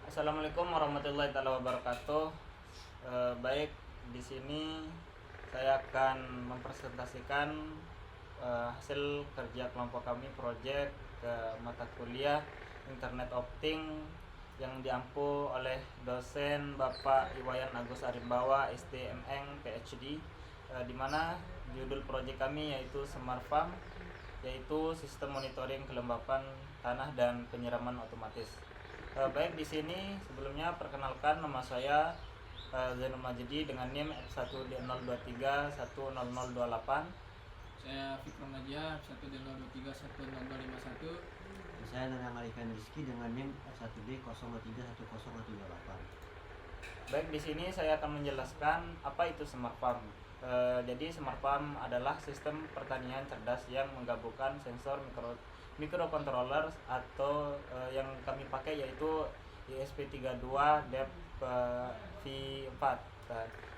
Assalamualaikum warahmatullahi wabarakatuh. Baik, di sini saya akan mempresentasikan hasil kerja kelompok kami proyek ke mata kuliah Internet Opting yang diampu oleh dosen Bapak Iwayan Agus Arimbawa STMN PhD, di mana judul proyek kami yaitu Smart Farm, yaitu sistem monitoring kelembapan tanah dan penyiraman otomatis. Baik, di sini sebelumnya perkenalkan, nama saya Zainul Majidi dengan NIM F1D023100028. Saya Fikron Najia F1D023100251. Saya Nanang Arifin Rizky dengan NIM F1D03101038. Baik, di sini saya akan menjelaskan apa itu Smart Farm. Jadi Smart Farm adalah sistem pertanian cerdas yang menggabungkan sensor microcontroller atau yang kami pakai yaitu ESP32 DEP V4,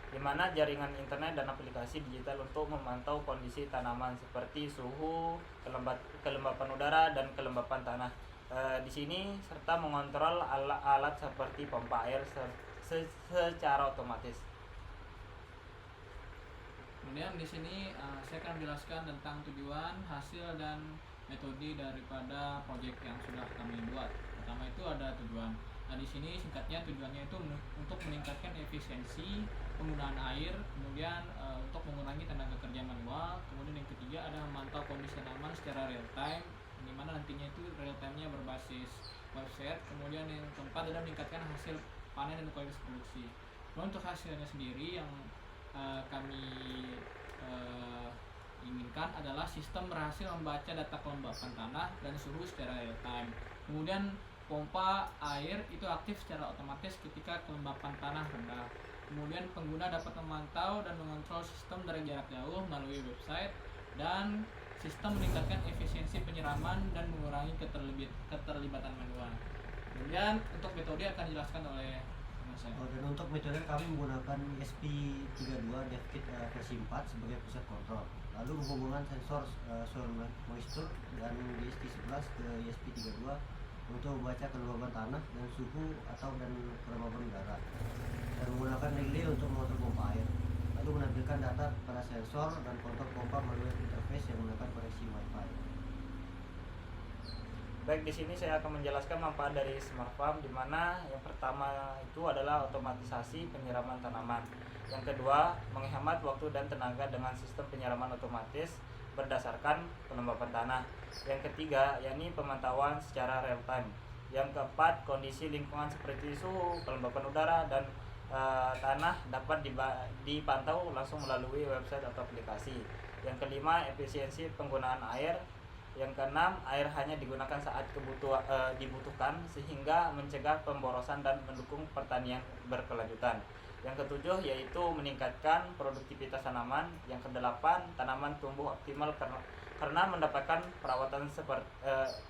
di mana jaringan internet dan aplikasi digital untuk memantau kondisi tanaman seperti suhu, kelembapan udara dan kelembapan tanah. Di sini serta mengontrol alat seperti pompa air secara otomatis. Kemudian di sini saya akan menjelaskan tentang tujuan, hasil dan metode daripada proyek yang sudah kami buat. Pertama itu ada tujuan. Nah, di sini singkatnya tujuannya itu untuk meningkatkan efisiensi penggunaan air, kemudian untuk mengurangi tenaga kerja manual. Kemudian yang ketiga ada memantau kondisi tanaman secara real time, di mana nantinya itu real time-nya berbasis website. Kemudian yang keempat adalah meningkatkan hasil panen dan kualitas produksi. Nah, untuk hasilnya sendiri yang kami inginkan adalah sistem berhasil membaca data kelembapan tanah dan suhu secara real time. Kemudian pompa air itu aktif secara otomatis ketika kelembapan tanah rendah. Kemudian pengguna dapat memantau dan mengontrol sistem dari jarak jauh melalui website, dan sistem meningkatkan efisiensi penyiraman dan mengurangi keterlibatan manual. Kemudian untuk metode akan dijelaskan oleh saya. Dan untuk metode kami menggunakan ESP32 DevKit versi 4 sebagai pusat kontrol. Lalu menghubungkan sensor soil moisture dan DST11 ke ESP32 untuk membaca kelembapan tanah dan suhu dan kelembapan udara, dan menggunakan relay untuk mengontrol pompa air. Lalu menampilkan data pada sensor dan kontrol pompa melalui interface yang menggunakan koneksi Wi-Fi. Baik, di sini saya akan menjelaskan manfaat dari Smart Farm, di mana yang pertama itu adalah otomatisasi penyiraman tanaman. Yang kedua, menghemat waktu dan tenaga dengan sistem penyiraman otomatis berdasarkan kelembapan tanah. Yang ketiga, yakni pemantauan secara real time. Yang keempat, kondisi lingkungan seperti suhu, kelembapan udara dan tanah dapat dipantau langsung melalui website atau aplikasi. Yang kelima, efisiensi penggunaan air. Yang keenam, air hanya digunakan saat dibutuhkan sehingga mencegah pemborosan dan mendukung pertanian berkelanjutan. Yang ketujuh yaitu meningkatkan produktivitas tanaman. Yang kedelapan, tanaman tumbuh optimal karena mendapatkan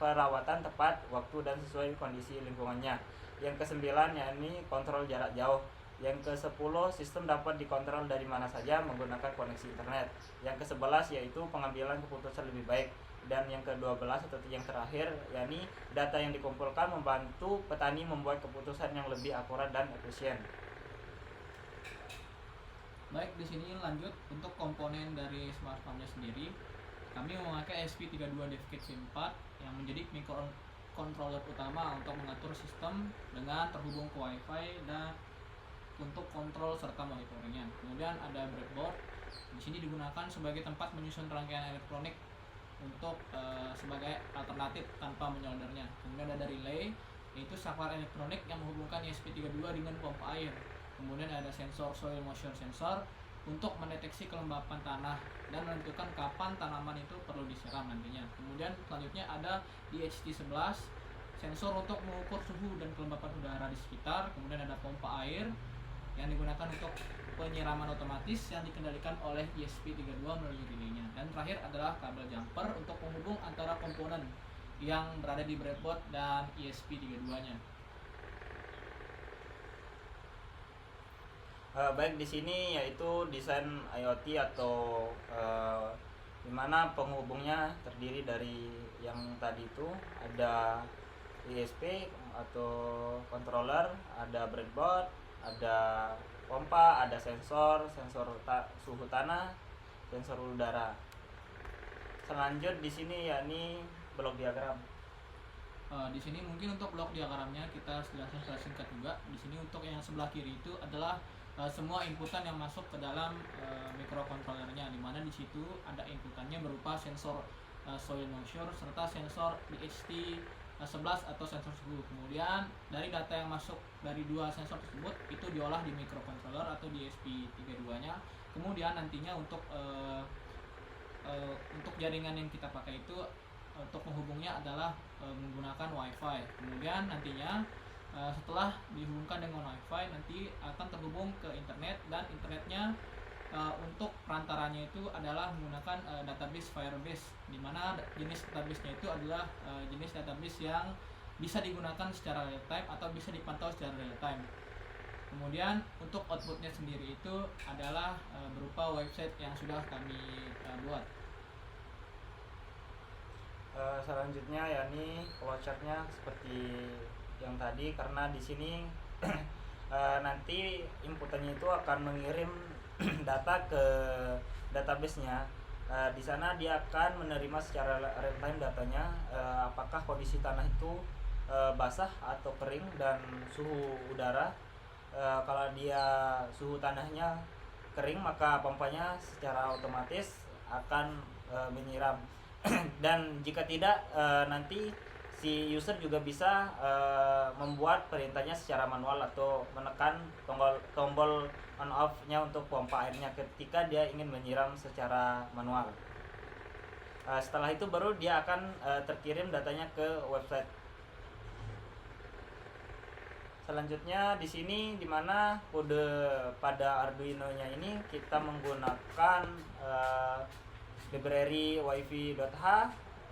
perawatan tepat waktu dan sesuai kondisi lingkungannya. Yang kesembilan yakni kontrol jarak jauh. Yang ke-10, sistem dapat dikontrol dari mana saja menggunakan koneksi internet. Yang ke-11 yaitu pengambilan keputusan lebih baik. Dan yang ke-12 atau yang terakhir, yakni data yang dikumpulkan membantu petani membuat keputusan yang lebih akurat dan efisien. Baik, di sini lanjut untuk komponen dari Smart Farm-nya sendiri. Kami memakai ESP32 DevKit V4 yang menjadi microcontroller utama untuk mengatur sistem dengan terhubung ke Wi-Fi dan untuk kontrol serta monitoringnya. Kemudian ada breadboard. Di sini digunakan sebagai tempat menyusun rangkaian elektronik untuk sebagai alternatif tanpa menyoldernya. Kemudian ada relay, yaitu saklar elektronik yang menghubungkan ESP32 dengan pompa air. Kemudian ada sensor soil moisture sensor untuk mendeteksi kelembapan tanah dan menentukan kapan tanaman itu perlu disiram nantinya. Kemudian selanjutnya ada DHT11, sensor untuk mengukur suhu dan kelembapan udara di sekitar. Kemudian ada pompa air yang digunakan untuk penyiraman otomatis yang dikendalikan oleh ESP32 melalui relaynya. Dan terakhir adalah kabel jumper untuk menghubung antara komponen yang berada di breadboard dan ESP32-nya. Baik, di sini yaitu desain IoT atau di mana penghubungnya terdiri dari yang tadi itu ada ISP, atau controller, ada breadboard, ada pompa, ada sensor suhu tanah, sensor udara. Selanjut di sini yakni blok diagram. Di sini mungkin untuk blok diagramnya kita jelaskan secara singkat juga. Di sini untuk yang sebelah kiri itu adalah semua inputan yang masuk ke dalam microcontrollernya, di mana di situ ada inputannya berupa sensor soil moisture serta sensor DHT11 atau sensor suhu. Kemudian dari data yang masuk dari dua sensor tersebut itu diolah di microcontroller atau di ESP32-nya. Kemudian nantinya untuk jaringan yang kita pakai itu untuk menghubungnya adalah menggunakan WiFi. Kemudian nantinya setelah dihubungkan dengan WiFi nanti akan terhubung ke internet, dan internetnya untuk perantaranya itu adalah menggunakan database Firebase, di mana jenis database-nya itu adalah jenis database yang bisa digunakan secara real time atau bisa dipantau secara real time. Kemudian untuk outputnya sendiri itu adalah berupa website yang sudah kami buat. Selanjutnya yakni flowchart-nya seperti yang tadi, karena di sini nanti inputannya itu akan mengirim data ke database-nya. Di sana dia akan menerima secara real time datanya, apakah kondisi tanah itu basah atau kering, dan suhu udara. Kalau dia suhu tanahnya kering, maka pompanya secara otomatis akan menyiram. Dan jika tidak, nanti si user juga bisa membuat perintahnya secara manual atau menekan tombol on off-nya untuk pompa airnya ketika dia ingin menyiram secara manual. Setelah itu baru dia akan terkirim datanya ke website. Selanjutnya di sini, dimana kode pada Arduino-nya ini kita menggunakan library wifi.h,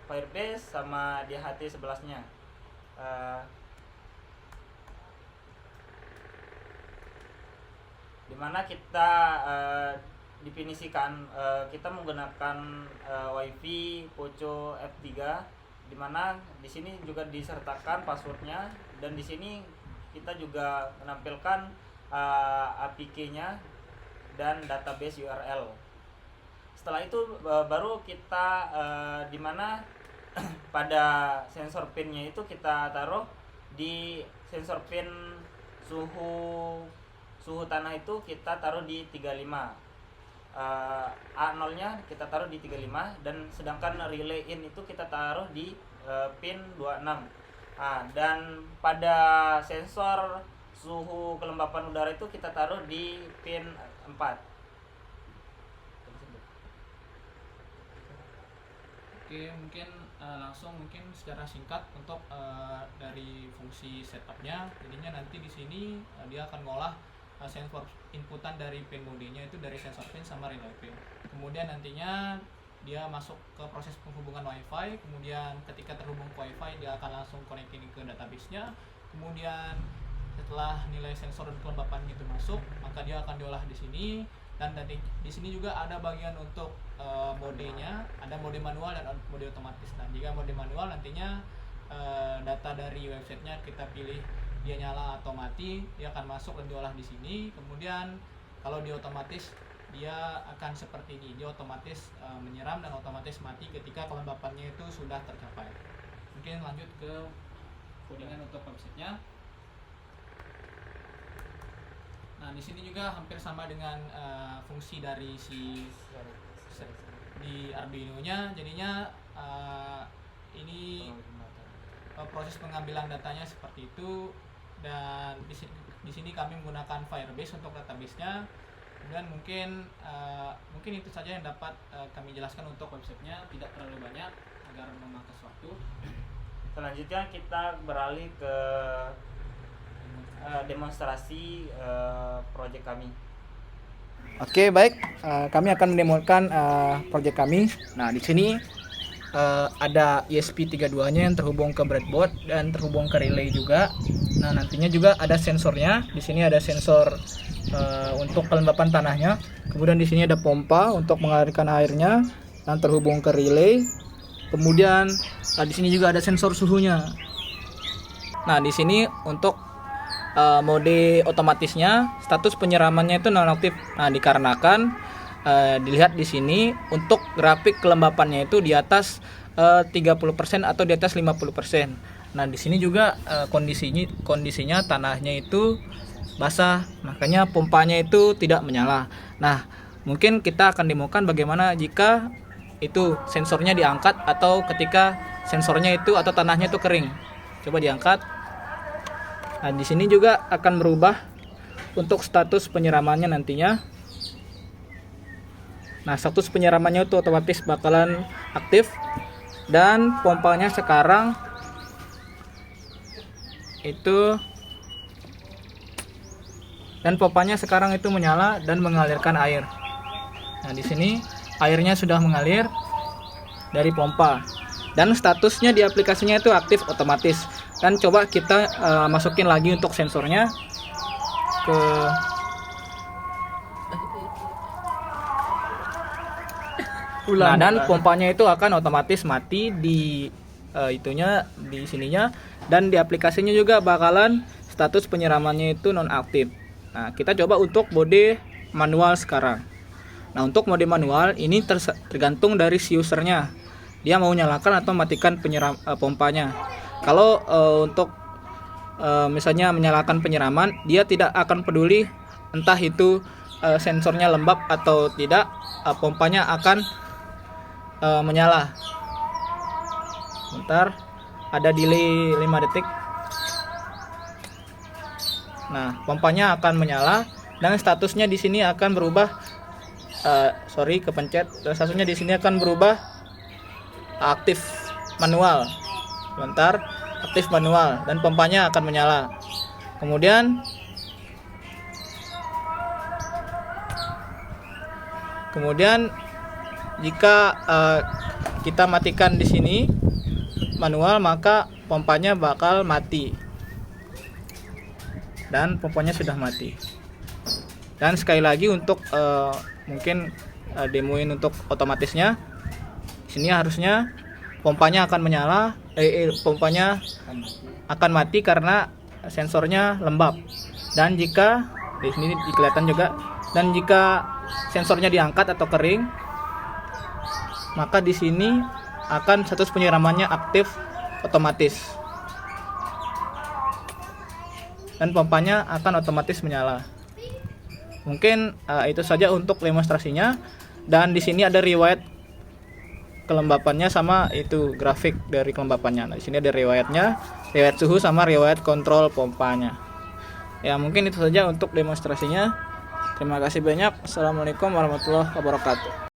Firebase, sama DHT11-nya. Dimana kita definisikan kita menggunakan wifi Poco F3, dimana di sini juga disertakan passwordnya, dan di sini kita juga menampilkan APK-nya dan database URL. Setelah itu baru kita dimana pada sensor pinnya itu kita taruh di sensor pin suhu tanah itu kita taruh di 35. A0 nya kita taruh di 35, dan sedangkan relay in itu kita taruh di pin 26. Dan pada sensor suhu kelembapan udara itu kita taruh di pin 4. Oke, mungkin langsung secara singkat untuk dari fungsi setupnya. Jadinya nanti di sini dia akan ngolah sensor inputan dari pin modenya itu dari sensor pin sama relay pin. Kemudian nantinya dia masuk ke proses penghubungan WiFi. Kemudian ketika terhubung ke WiFi dia akan langsung connecting ke database-nya. Kemudian setelah nilai sensor dan kelembapan itu masuk, maka dia akan diolah di sini. Dan di sini juga ada bagian untuk modenya, ada mode manual dan mode otomatis. Nah, jika mode manual nantinya data dari websitenya kita pilih dia nyala atau mati, dia akan masuk dan diolah di sini. Kemudian kalau dia otomatis, dia akan seperti ini, dia otomatis menyiram dan otomatis mati ketika kelembapannya itu sudah tercapai. Mungkin lanjut ke codingan untuk websitenya. Nah, di sini juga hampir sama dengan fungsi dari di Arduino-nya. Jadinya ini proses pengambilan datanya seperti itu, dan di sini kami menggunakan Firebase untuk database-nya. Kemudian mungkin itu saja yang dapat kami jelaskan untuk websitenya, tidak terlalu banyak agar memangkas waktu. Selanjutnya kita beralih ke demonstrasi proyek kami. Oke, baik. Kami akan mendemokan proyek kami. Nah, di sini ada ESP32-nya yang terhubung ke breadboard dan terhubung ke relay juga. Nah, nantinya juga ada sensornya. Di sini ada sensor untuk kelembapan tanahnya. Kemudian di sini ada pompa untuk mengalirkan airnya yang terhubung ke relay. Kemudian di sini juga ada sensor suhunya. Nah, di sini untuk mode otomatisnya status penyiramannya itu nonaktif. Nah, dikarenakan dilihat di sini untuk grafik kelembapannya itu di atas 30% atau di atas 50%. Nah, di sini juga kondisinya tanahnya itu basah, makanya pompanya itu tidak menyala. Nah, mungkin kita akan demokan bagaimana jika itu sensornya diangkat atau ketika sensornya itu atau tanahnya itu kering. Coba diangkat. Nah, di sini juga akan berubah untuk status penyiramannya nantinya. Nah, status penyiramannya itu otomatis bakalan aktif dan pompanya sekarang itu menyala dan mengalirkan air. Nah, di sini airnya sudah mengalir dari pompa dan statusnya di aplikasinya itu aktif otomatis. Dan coba kita masukin lagi untuk sensornya ke Nah, dan pompanya itu akan otomatis mati di di sininya, dan di aplikasinya juga bakalan status penyiramannya itu nonaktif. Nah, kita coba untuk mode manual sekarang. Nah, untuk mode manual ini tergantung dari si usernya. Dia mau nyalakan atau matikan pompanya. Kalau untuk misalnya menyalakan penyiraman, dia tidak akan peduli entah itu sensornya lembab atau tidak, pompanya akan menyala. Bentar, ada delay 5 detik. Nah, pompanya akan menyala dan statusnya di sini akan berubah. Kepencet. Statusnya di sini akan berubah aktif manual. Bentar, aktif manual dan pompanya akan menyala. Kemudian jika kita matikan di sini manual, maka pompanya bakal mati. Dan pompanya sudah mati. Dan sekali lagi untuk mungkin demoin untuk otomatisnya. Di sini harusnya pompanya akan menyala, pompanya akan mati karena sensornya lembab. Dan jika di sini kelihatan juga, dan jika sensornya diangkat atau kering, maka di sini akan status penyiramannya aktif otomatis. Dan pompanya akan otomatis menyala. Mungkin itu saja untuk demonstrasinya. Dan di sini ada riwayat kelembapannya sama itu grafik dari kelembapannya. Nah, di sini ada riwayatnya, riwayat suhu sama riwayat kontrol pompanya. Ya, mungkin itu saja untuk demonstrasinya. Terima kasih banyak. Assalamualaikum warahmatullahi wabarakatuh.